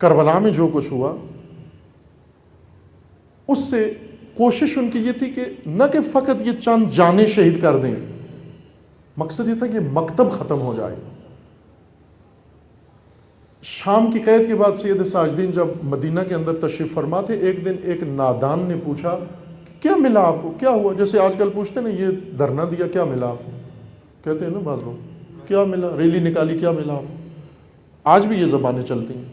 کربلا میں جو کچھ ہوا اس سے کوشش ان کی یہ تھی کہ نہ کہ فقط یہ چند جانیں شہید کر دیں، مقصد یہ تھا کہ مکتب ختم ہو جائے۔ شام کی قید کے بعد سید ساجدین جب مدینہ کے اندر تشریف فرما تھے، ایک دن ایک نادان نے پوچھا کہ کیا ملا آپ کو، کیا ہوا؟ جیسے آج کل پوچھتے ہیں نا، یہ دھرنا دیا کیا ملا آپ کو، کہتے ہیں نا بعض لوگ کیا ملا، ریلی نکالی کیا ملا آپ کو، آج بھی یہ زبانیں چلتی ہیں۔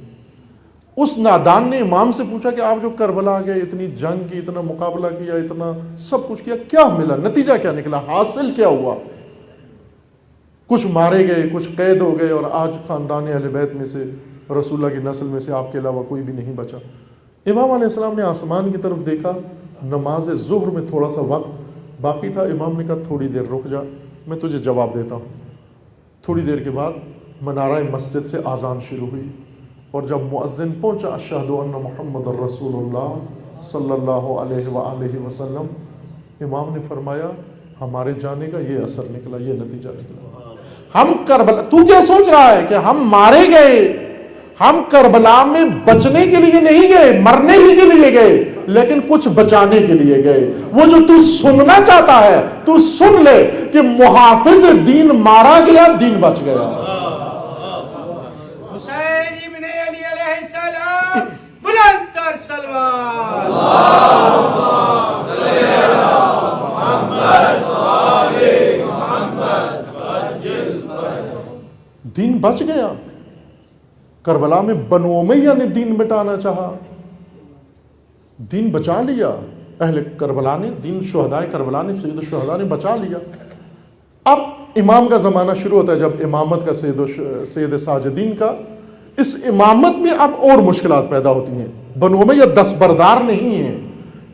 اس نادان نے امام سے پوچھا کہ آپ جو کربلا گئے، اتنی جنگ کی، اتنا مقابلہ کیا، اتنا سب کچھ کیا، کیا ملا، نتیجہ کیا نکلا، حاصل کیا ہوا؟ کچھ مارے گئے، کچھ قید ہو گئے، اور آج خاندان اہل بیت میں سے، رسول اللہ کی نسل میں سے آپ کے علاوہ کوئی بھی نہیں بچا۔ امام علیہ السلام نے آسمان کی طرف دیکھا، نماز ظہر میں تھوڑا سا وقت باقی تھا، امام نے کہا تھوڑی دیر رک جا، میں تجھے جواب دیتا ہوں۔ تھوڑی دیر کے بعد منارہ مسجد سے آذان شروع ہوئی، اور جب مؤذن پہنچا اشہد ان محمد الرسول اللہ صلی اللہ علیہ وآلہ وسلم، امام نے فرمایا ہمارے جانے کا یہ اثر نکلا، یہ نتیجہ نکلا۔ ہم کربلا، تو کیا سوچ رہا ہے کہ ہم مارے گئے؟ ہم کربلا میں بچنے کے لیے نہیں گئے، مرنے ہی کے لیے گئے، لیکن کچھ بچانے کے لیے گئے۔ وہ جو تو سننا چاہتا ہے تو سن لے کہ محافظ دین مارا گیا، دین بچ گیا۔ حسین ابن علی علیہ السلام، بلند تر سلوات۔ دین بچ گیا۔ کربلا میں بنو امیہ نے دین مٹانا چاہا، دین بچا لیا اہل کربلا نے، دین شہدائے کربلا نے، سید الشہداء نے بچا لیا۔ اب امام کا زمانہ شروع ہوتا ہے، جب امامت کا سید ساجدین کا، اس امامت میں اب اور مشکلات پیدا ہوتی ہیں۔ بنو امیہ دستبردار نہیں ہیں،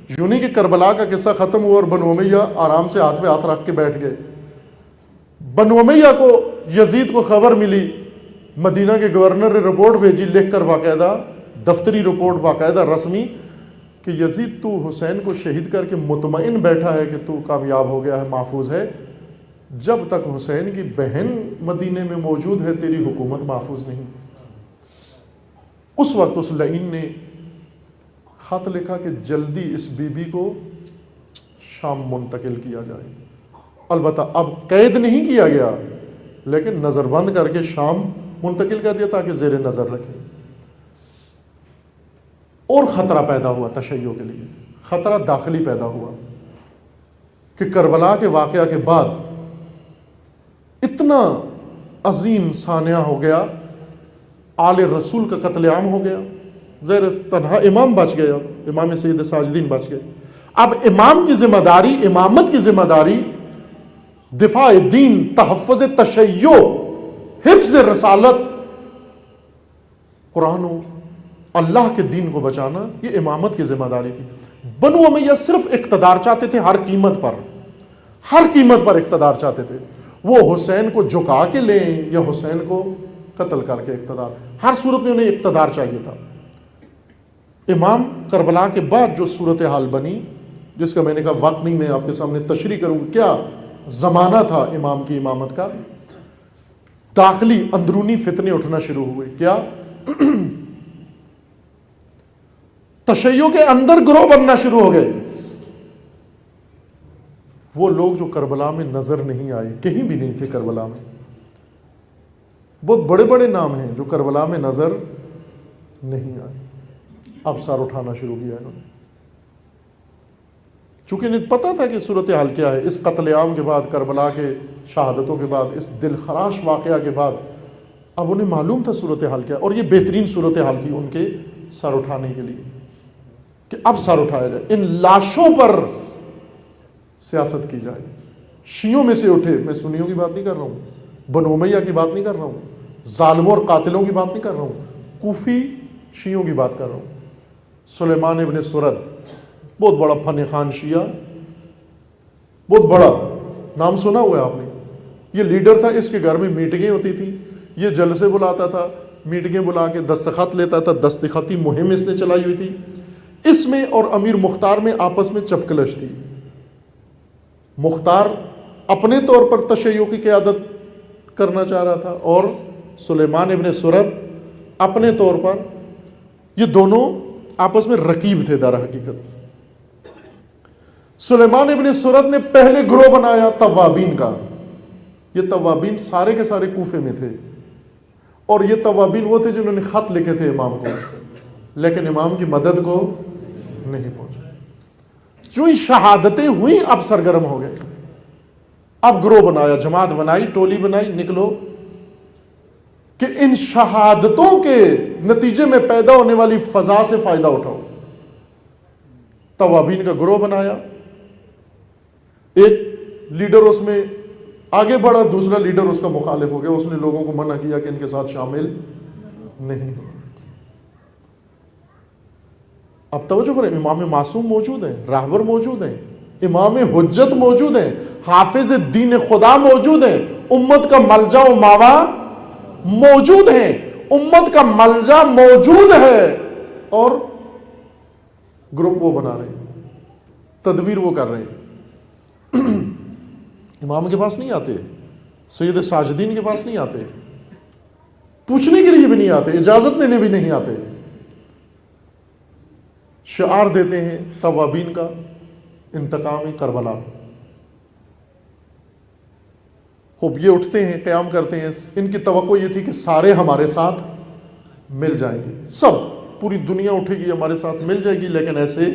یوں نہیں کہ کربلا کا قصہ ختم ہوا اور بنو امیہ آرام سے ہاتھ پہ ہاتھ رکھ کے بیٹھ گئے۔ بنو امیہ کو یزید کو خبر ملی، مدینہ کے گورنر نے رپورٹ بھیجی لکھ کر، باقاعدہ دفتری رپورٹ، باقاعدہ رسمی، کہ یزید تو حسین کو شہید کر کے مطمئن بیٹھا ہے کہ تو کامیاب ہو گیا ہے، محفوظ ہے، جب تک حسین کی بہن مدینے میں موجود ہے تیری حکومت محفوظ نہیں۔ اس وقت اس لعین نے خط لکھا کہ جلدی اس بی بی کو شام منتقل کیا جائے۔ البتہ اب قید نہیں کیا گیا، لیکن نظر بند کر کے شام منتقل کر دیا تاکہ زیر نظر رکھے۔ اور خطرہ پیدا ہوا تشیع کے لیے، خطرہ داخلی پیدا ہوا کہ کربلا کے واقعہ کے بعد اتنا عظیم سانحہ ہو گیا، آل رسول کا قتل عام ہو گیا، زیر تنہا امام بچ گیا، امام سید ساجدین بچ گئے۔ اب امام کی ذمہ داری، امامت کی ذمہ داری دفاع دین، تحفظ تشیع، حفظ رسالت، قرآن و اللہ کے دین کو بچانا، یہ امامت کی ذمہ داری تھی۔ بنو امیہ صرف اقتدار چاہتے تھے، ہر قیمت پر، ہر قیمت پر اقتدار چاہتے تھے۔ وہ حسین کو جھکا کے لیں یا حسین کو قتل کر کے اقتدار، ہر صورت میں انہیں اقتدار چاہیے تھا۔ امام کربلا کے بعد جو صورتحال بنی، جس کا میں نے کہا وقت نہیں میں آپ کے سامنے تشریح کروں، کیا زمانہ تھا امام کی امامت کا، داخلی اندرونی فتنے اٹھنا شروع ہوئے۔ کیا؟ تشیع کے اندر گروہ بننا شروع ہو گئے۔ وہ لوگ جو کربلا میں نظر نہیں آئے، کہیں بھی نہیں تھے کربلا میں، بہت بڑے بڑے نام ہیں جو کربلا میں نظر نہیں آئے، اب سر اٹھانا شروع کیا انہوں نے، چونکہ انہیں پتا تھا کہ صورتحال کیا ہے۔ اس قتل عام کے بعد، کربلا کے شہادتوں کے بعد، اس دل خراش واقعہ کے بعد، اب انہیں معلوم تھا صورتحال کیا، اور یہ بہترین صورتحال تھی ان کے سر اٹھانے کے لیے کہ اب سر اٹھایا جائے، ان لاشوں پر سیاست کی جائے۔ شیعوں میں سے اٹھے، میں سنیوں کی بات نہیں کر رہا ہوں، بنو امیہ کی بات نہیں کر رہا ہوں، ظالموں اور قاتلوں کی بات نہیں کر رہا ہوں، کوفی شیعوں کی بات کر رہا ہوں۔ سلیمان ابن سرد، بہت بڑا فن خان شیعہ، بہت بڑا نام سنا ہوا ہے آپ نے، یہ لیڈر تھا، اس کے گھر میں میٹنگیں ہوتی تھی، یہ جلسے بلاتا تھا، میٹنگیں بلا کے دستخط لیتا تھا، دستخطی مہم اس نے چلائی ہوئی تھی۔ اس میں اور امیر مختار میں آپس میں چپکلش تھی۔ مختار اپنے طور پر تشیع کی قیادت کرنا چاہ رہا تھا، اور سلیمان ابن سرد اپنے طور پر یہ دونوں آپس میں رقیب تھے در حقیقت۔ سلیمان ابن سرد نے پہلے گروہ بنایا توابین کا، یہ توابین سارے کے سارے کوفے میں تھے، اور یہ توابین وہ تھے جنہوں نے خط لکھے تھے امام کو، لیکن امام کی مدد کو نہیں پہنچا۔ جو ہی شہادتیں ہوئیں اب سرگرم ہو گئے، اب گروہ بنایا، جماعت بنائی، ٹولی بنائی، نکلو کہ ان شہادتوں کے نتیجے میں پیدا ہونے والی فضا سے فائدہ اٹھاؤ۔ توابین کا گروہ بنایا، ایک لیڈر اس میں آگے بڑھا، دوسرا لیڈر اس کا مخالف ہو گیا، اس نے لوگوں کو منع کیا کہ ان کے ساتھ شامل نہیں ہو۔ اب توجہ کریں، امام معصوم موجود ہیں، راہبر موجود ہیں، امام حجت موجود ہیں، حافظ دین خدا موجود ہیں، امت کا ملجا و ماوا موجود ہیں، امت کا ملجا موجود ہے، اور گروپ وہ بنا رہے ہیں، تدبیر وہ کر رہے ہیں۔ امام کے پاس نہیں آتے، سید ساجدین کے پاس نہیں آتے، پوچھنے کے لیے بھی نہیں آتے، اجازت لینے بھی نہیں آتے، شعار دیتے ہیں توابین کا، انتقام کربلا۔ خوب یہ اٹھتے ہیں، قیام کرتے ہیں، ان کی توقع یہ تھی کہ سارے ہمارے ساتھ مل جائیں گے، سب پوری دنیا اٹھے گی ہمارے ساتھ مل جائے گی، لیکن ایسے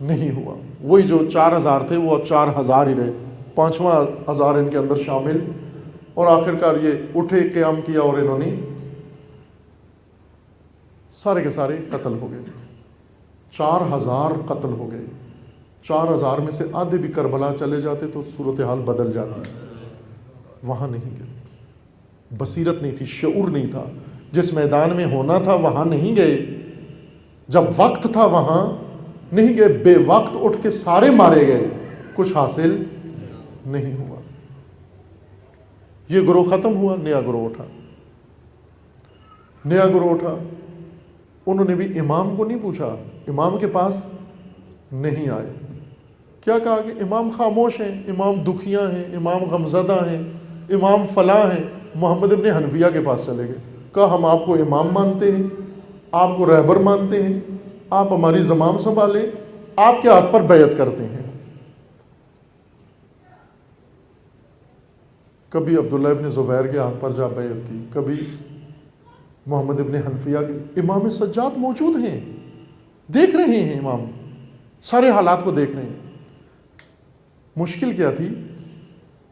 نہیں ہوا۔ وہی جو 4000 تھے وہ 4000 ہی رہے، 5واں ہزار ان کے اندر شامل، اور آخرکار یہ اٹھے، قیام کیا، اور انہوں نے سارے کے سارے قتل ہو گئے۔ 4000 قتل ہو گئے، 4000 میں سے آدھے بھی کربلا چلے جاتے تو صورتحال بدل جاتی۔ وہاں نہیں گئے، بصیرت نہیں تھی، شعور نہیں تھا، جس میدان میں ہونا تھا وہاں نہیں گئے، جب وقت تھا وہاں نہیں گئے، بے وقت اٹھ کے سارے مارے گئے، کچھ حاصل نہیں ہوا۔ یہ گروہ ختم ہوا، نیا گروہ اٹھا، نیا گروہ اٹھا۔ انہوں نے بھی امام کو نہیں پوچھا، امام کے پاس نہیں آئے، کیا کہا کہ امام خاموش ہیں، امام دکھیاں ہیں، امام غمزدہ ہیں، امام فلاں ہیں۔ محمد ابن حنفیہ کے پاس چلے گئے، کہا ہم آپ کو امام مانتے ہیں، آپ کو رہبر مانتے ہیں، آپ ہماری زمام سنبھالیں، آپ کے ہاتھ پر بیعت کرتے ہیں۔ کبھی عبداللہ ابن زبیر کے ہاتھ پر جا بیعت کی، کبھی محمد ابن حنفیہ کے۔ امام سجاد موجود ہیں، دیکھ رہے ہیں، امام سارے حالات کو دیکھ رہے ہیں۔ مشکل کیا تھی؟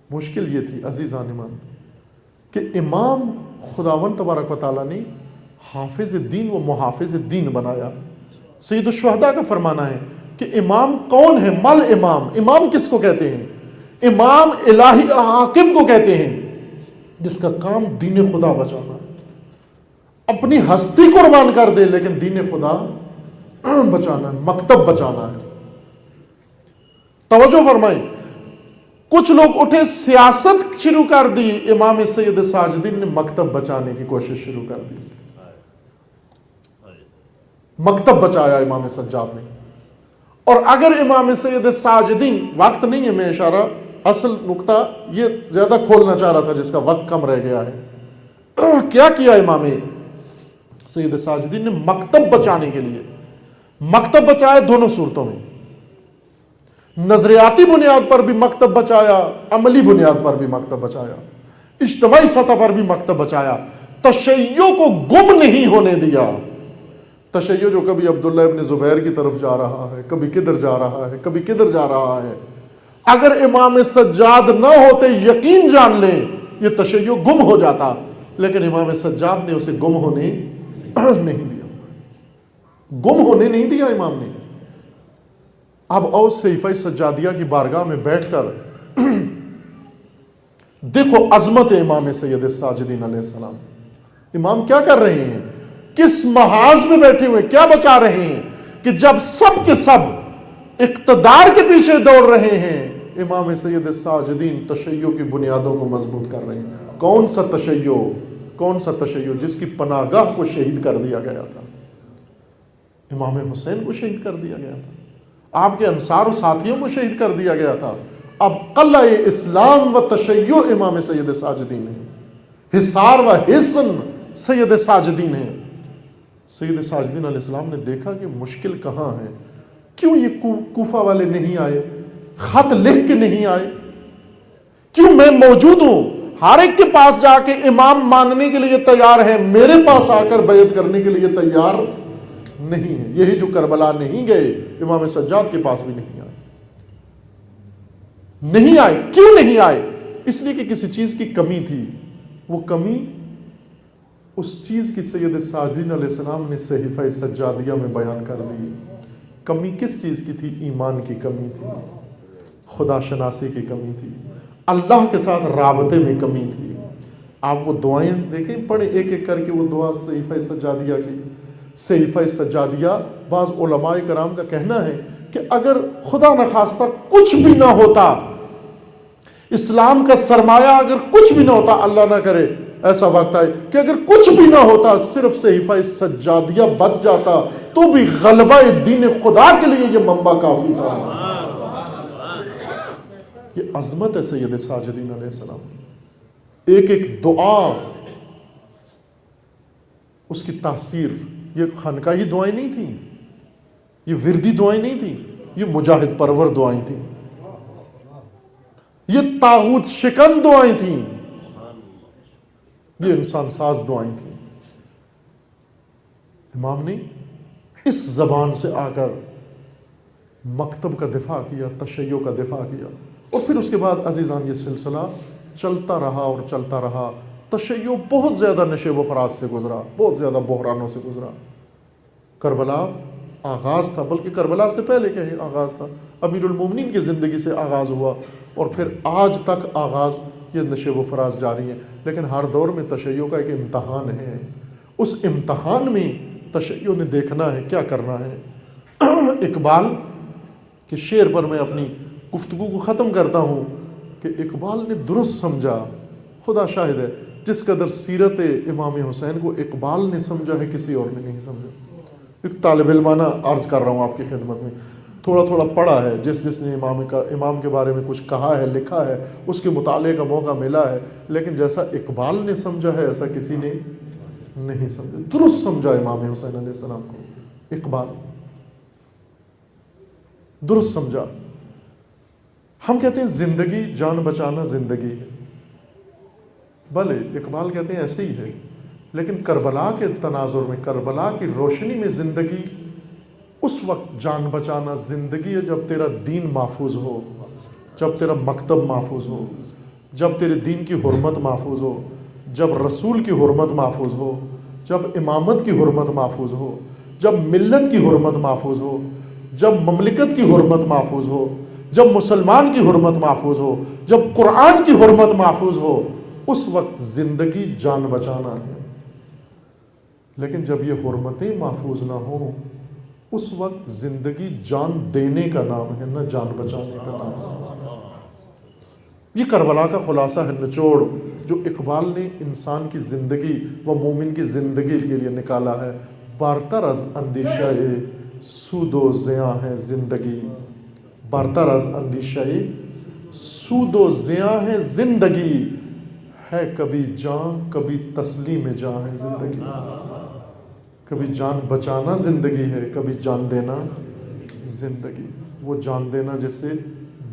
مشکل یہ تھی عزیزان ایمان کہ امام خداوند تبارک و تعالیٰ نے حافظ دین و محافظ دین بنایا۔ سید الشہداء کا فرمانا ہے کہ امام کون ہے؟ مل امام، امام کس کو کہتے ہیں؟ امام الہی حاکم کو کہتے ہیں جس کا کام دین خدا بچانا ہے، اپنی ہستی قربان کر دے لیکن دین خدا بچانا ہے، مکتب بچانا ہے۔ توجہ فرمائیں، کچھ لوگ اٹھے سیاست شروع کر دی، امام سید ساجدین نے مکتب بچانے کی کوشش شروع کر دی، مکتب بچایا امام سجاد نے۔ اور اگر امام سید ساجدین، وقت نہیں ہے، میں اشارہ اصل نقطہ یہ زیادہ کھولنا چاہ رہا تھا جس کا وقت کم رہ گیا ہے۔ کیا کیا امام سید ساجدین نے مکتب بچانے کے لیے؟ مکتب بچایا دونوں صورتوں میں، نظریاتی بنیاد پر بھی مکتب بچایا، عملی بنیاد پر بھی مکتب بچایا، اجتماعی سطح پر بھی مکتب بچایا۔ تشیع کو گم نہیں ہونے دیا۔ تشیع جو کبھی عبداللہ ابن زبیر کی طرف جا رہا ہے، کبھی کدھر جا رہا ہے، کبھی کدھر جا رہا ہے، اگر امام سجاد نہ ہوتے یقین جان لیں یہ تشیع گم ہو جاتا، لیکن امام سجاد نے اسے گم ہونے نہیں دیا، گم ہونے نہیں دیا امام نے۔ اب اور صحیفہ سجادیہ کی بارگاہ میں بیٹھ کر دیکھو عظمت امام سید ساجدین علیہ السلام۔ امام کیا کر رہے ہیں؟ کس محاذ میں بیٹھے ہوئے، کیا بچا رہے ہیں کہ جب سب کے سب اقتدار کے پیچھے دوڑ رہے ہیں، امام سید ساجدین تشیع کی بنیادوں کو مضبوط کر رہے ہیں۔ کون سا تشیع؟ کون سا تشیع؟ جس کی پناہگاہ کو شہید کر دیا گیا تھا، امام حسین کو شہید کر دیا گیا تھا، آپ کے انصار و ساتھیوں کو شہید کر دیا گیا تھا۔ اب قلعہ اسلام و تشیع امام سید ساجدین ہے، حصار و حصن سید ساجدین ہے۔ سید ساجدین علیہ السلام نے دیکھا کہ مشکل کہاں ہے، کیوں یہ کوفہ والے نہیں آئے، خط لکھ کے نہیں آئے، کیوں میں موجود ہوں، ہر ایک کے پاس جا کے امام ماننے کے لیے تیار ہے، میرے پاس آ کر بیعت کرنے کے لیے تیار نہیں ہے۔ یہی جو کربلا نہیں گئے، امام سجاد کے پاس بھی نہیں آئے۔ نہیں آئے، کیوں نہیں آئے؟ اس لیے کہ کسی چیز کی کمی تھی، وہ کمی اس چیز کی سید ساجدین علیہ السلام نے صحیفہ سجادیہ میں بیان کر دی۔ کمی کس چیز کی تھی؟ ایمان کی کمی تھی، خدا شناسی کی کمی تھی، اللہ کے ساتھ رابطے میں کمی تھی۔ آپ وہ دعائیں دیکھیں، پڑھیں ایک ایک کر کے وہ دعا صحیفہ سجادیہ کی۔ صحیفہ سجادیہ، بعض علماء کرام کا کہنا ہے کہ اگر خدا نخواستہ کچھ بھی نہ ہوتا، اسلام کا سرمایہ اگر کچھ بھی نہ ہوتا، اللہ نہ کرے ایسا وقت آئے کہ اگر کچھ بھی نہ ہوتا، صرف صحیفہ سجادیہ بچ جاتا، تو بھی غلبہ دین خدا کے لیے یہ منبع کافی تھا۔ یہ عظمت ہے سید ساجدین علیہ السلام، ایک ایک دعا، اس کی تاثیر۔ یہ خانقاہی دعائیں نہیں تھیں، یہ وردی دعائیں نہیں تھیں، یہ مجاہد پرور دعائیں تھیں، یہ طاغوت شکن دعائیں تھیں، یہ انسان ساز دعائیں تھیں۔ امام نے اس زبان سے آ کر مکتب کا دفاع کیا، تشیع کا دفاع کیا، اور پھر اس کے بعد عزیزان یہ سلسلہ چلتا رہا اور چلتا رہا۔ تشیع بہت زیادہ نشیب و فراز سے گزرا، بہت زیادہ بحرانوں سے گزرا۔ کربلا آغاز تھا، بلکہ کربلا سے پہلے کہیں آغاز تھا، امیر المومنین کی زندگی سے آغاز ہوا، اور پھر آج تک آغاز یہ نشیب و فراز جاری ہے۔ لیکن ہر دور میں تشیع کا ایک امتحان ہے، اس امتحان میں تشیع نے دیکھنا ہے کیا کرنا ہے۔ اقبال کے شعر پر میں اپنی گفتگو کو ختم کرتا ہوں کہ اقبال نے درست سمجھا، خدا شاہد ہے، جس قدر سیرت امام حسین کو اقبال نے سمجھا ہے کسی اور نے نہیں سمجھا۔ ایک طالب علمانہ عرض کر رہا ہوں آپ کی خدمت میں، تھوڑا تھوڑا پڑھا ہے، جس نے امام کے بارے میں کچھ کہا ہے، لکھا ہے، اس کے مطالعے کا موقع ملا ہے، لیکن جیسا اقبال نے سمجھا ہے ایسا کسی نے نہیں سمجھا۔ درست سمجھا امام حسین علیہ السلام کو اقبال، درست سمجھا۔ ہم کہتے ہیں زندگی جان بچانا زندگی ہے، بھلے اقبال کہتے ہیں ایسے ہی ہے، لیکن کربلا کے تناظر میں، کربلا کی روشنی میں زندگی اس وقت جان بچانا زندگی ہے جب تیرا دین محفوظ ہو، جب تیرا مکتب محفوظ ہو، جب تیرے دین کی حرمت محفوظ ہو، جب رسول کی حرمت محفوظ ہو، جب امامت کی حرمت محفوظ ہو، جب ملت کی حرمت محفوظ ہو، جب مملکت کی حرمت محفوظ ہو، جب مسلمان کی حرمت محفوظ ہو، جب قرآن کی حرمت محفوظ ہو، اس وقت زندگی جان بچانا ہے۔ لیکن جب یہ حرمتیں محفوظ نہ ہوں، اس وقت زندگی جان دینے کا نام ہے، نہ جان بچانے کا نام ہے۔ یہ کربلا کا خلاصہ ہے، نچوڑ جو اقبال نے انسان کی زندگی و مومن کی زندگی کے لیے نکالا ہے۔ برتر از اندیشہ سود و زیاں ہے زندگی، برتر از اندیشہ سود و زیاں ہے زندگی، ہے کبھی جان کبھی تسلیم جاں ہے زندگی۔ کبھی جان بچانا زندگی ہے، کبھی جان دینا زندگی۔ وہ جان دینا جیسے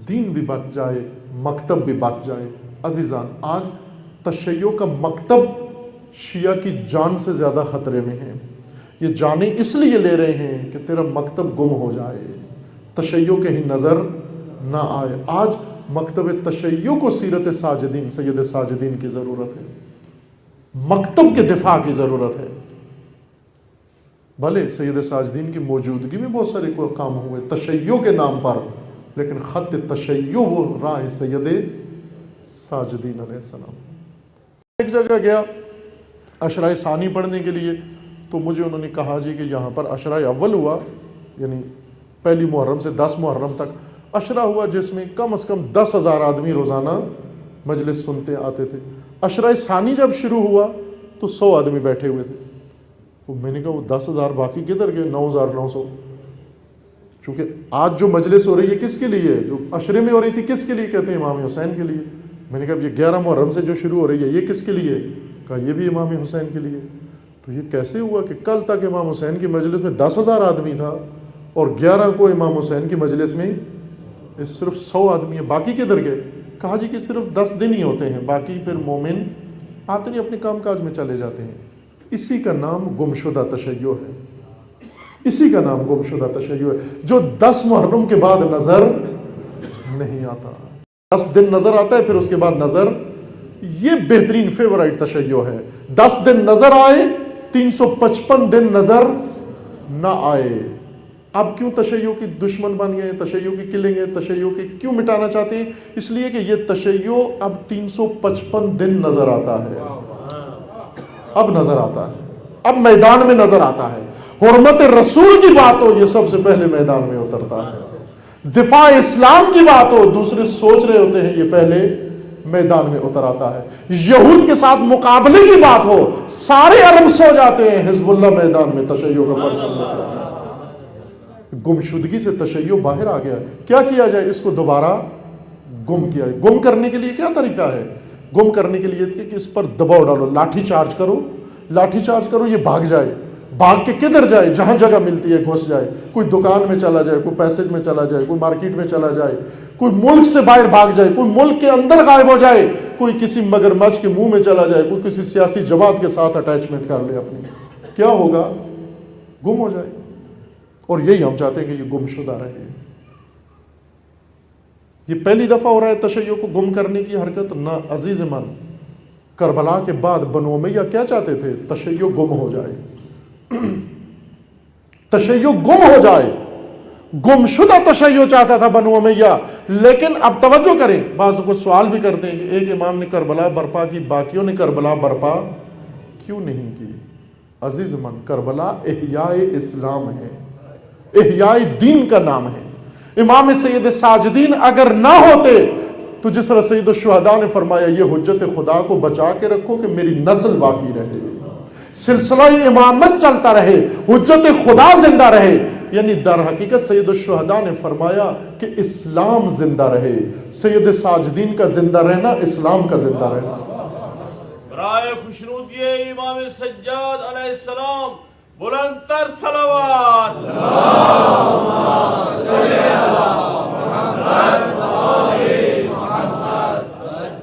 دین بھی بچ جائے، مکتب بھی بچ جائے۔ عزیزان، آج تشیع کا مکتب شیعہ کی جان سے زیادہ خطرے میں ہے۔ یہ جانیں اس لیے لے رہے ہیں کہ تیرا مکتب گم ہو جائے، تشیع کہیں نظر نہ آئے۔ آج مکتب تشیع کو سیرت ساجدین، سید ساجدین کی ضرورت ہے، مکتب کے دفاع کی ضرورت ہے۔ بھلے سید ساجدین کی موجودگی میں بہت سارے کام ہوئے تشیع کے نام پر، لیکن خط تشیع وہ راہ سید ساجدین علیہ السلام۔ ایک جگہ گیا عشرہ ثانی پڑھنے کے لیے، تو مجھے انہوں نے کہا جی کہ یہاں پر عشرہ اول ہوا، یعنی پہلی محرم سے 10 محرم تک عشرہ ہوا، جس میں کم از کم 10,000 آدمی روزانہ مجلس سنتے آتے تھے۔ عشرہ ثانی جب شروع ہوا تو 100 آدمی بیٹھے ہوئے تھے۔ تو میں نے کہا وہ 10,000 باقی کدھر گئے؟ 9,900۔ چونکہ آج جو مجلس ہو رہی ہے کس کے لیے؟ جو عشرے میں ہو رہی تھی کس کے لیے؟ کہتے ہیں امام حسین کے لیے۔ میں نے کہا یہ 11 محرم سے جو شروع ہو رہی ہے یہ کس کے لیے؟ کہا یہ بھی امام حسین کے لیے۔ تو یہ کیسے ہوا کہ کل تک امام حسین کی مجلس میں 10,000 آدمی تھا اور 11 کو امام حسین کی مجلس میں صرف 100 آدمی ہے، باقی کدھر گئے؟ کہا جی کہ صرف 10 دن ہی ہوتے ہیں، باقی پھر مومن آتے نہیں، اپنے کام کاج میں چلے جاتے ہیں۔ اسی کا نام گمشدہ تشیع ہے، اسی کا نام گمشدہ تشیع ہے، جو 10 محرم کے بعد نظر نہیں آتا۔ 10 دن نظر آتا ہے، پھر اس کے بعد نظر، یہ بہترین فیورائٹ تشیع ہے۔ 10 دن نظر آئے، 355 دن نظر نہ آئے۔ اب کیوں تشیع کی دشمن بن گئے، تشیع کی کلیں گے، تشیع کی کیوں مٹانا چاہتے ہیں؟ اس لیے کہ یہ تشیع اب 355 دن نظر آتا ہے، اب نظر آتا ہے، اب میدان میں نظر آتا ہے۔ حرمت رسول کی بات ہو، یہ سب سے پہلے میدان میں اترتا ہے۔ دفاع اسلام کی بات ہو، دوسرے سوچ رہے ہوتے ہیں، یہ پہلے میدان میں اتر آتا ہے۔ یہود کے ساتھ مقابلے کی بات ہو، سارے عرب سو جاتے ہیں، حزب اللہ میدان میں تشیع کا پرچم لیتا ہے۔ گمشدگی سے تشیع باہر آ گیا، کیا کیا جائے؟ اس کو دوبارہ گم کیا جائے۔ گم کرنے کے لیے کیا طریقہ ہے؟ گم کرنے کے لیے کہ اس پر دباؤ ڈالو، لاٹھی چارج کرو، لاٹھی چارج کرو، یہ بھاگ جائے، بھاگ کے کدھر جائے؟ جہاں جگہ ملتی ہے گھس جائے، کوئی دکان میں چلا جائے، کوئی پیسج میں چلا جائے، کوئی مارکیٹ میں چلا جائے، کوئی ملک سے باہر بھاگ جائے، کوئی ملک کے اندر غائب ہو جائے، کوئی کسی مگرمچھ کے منہ میں چلا جائے، کوئی کسی سیاسی جماعت کے ساتھ اٹیچمنٹ کر لے اپنی، کیا ہوگا؟ گم ہو جائے۔ اور یہی ہم چاہتے ہیں کہ یہ گمشدہ رہے۔ یہ پہلی دفعہ ہو رہا ہے تشیع کو گم کرنے کی حرکت؟ نہ عزیز من، کربلا کے بعد بنو امیہ کیا چاہتے تھے؟ تشیع گم ہو جائے، تشیع گم ہو جائے، گمشدہ تشیع چاہتا تھا بنو امیہ۔ لیکن اب توجہ کریں، بعض کو سوال بھی کرتے ہیں کہ ایک امام نے کربلا برپا کی، باقیوں نے کربلا برپا کیوں نہیں کی؟ عزیز من، کربلا احیاء اسلام ہے، احیاء دین کا نام ہے۔ امام سید ساجدین اگر نہ ہوتے تو جس طرح سید الشہداء نے فرمایا، یہ حجت خدا کو بچا کے رکھو کہ میری نسل باقی رہے، سلسلہ امامت چلتا رہے، حجت خدا زندہ رہے۔ یعنی در حقیقت سید الشہداء نے فرمایا کہ اسلام زندہ رہے، سید ساجدین کا زندہ رہنا اسلام کا زندہ رہنا تھا۔ برائے خوشنودی امام سجاد علیہ السلام بلند تر صلوات۔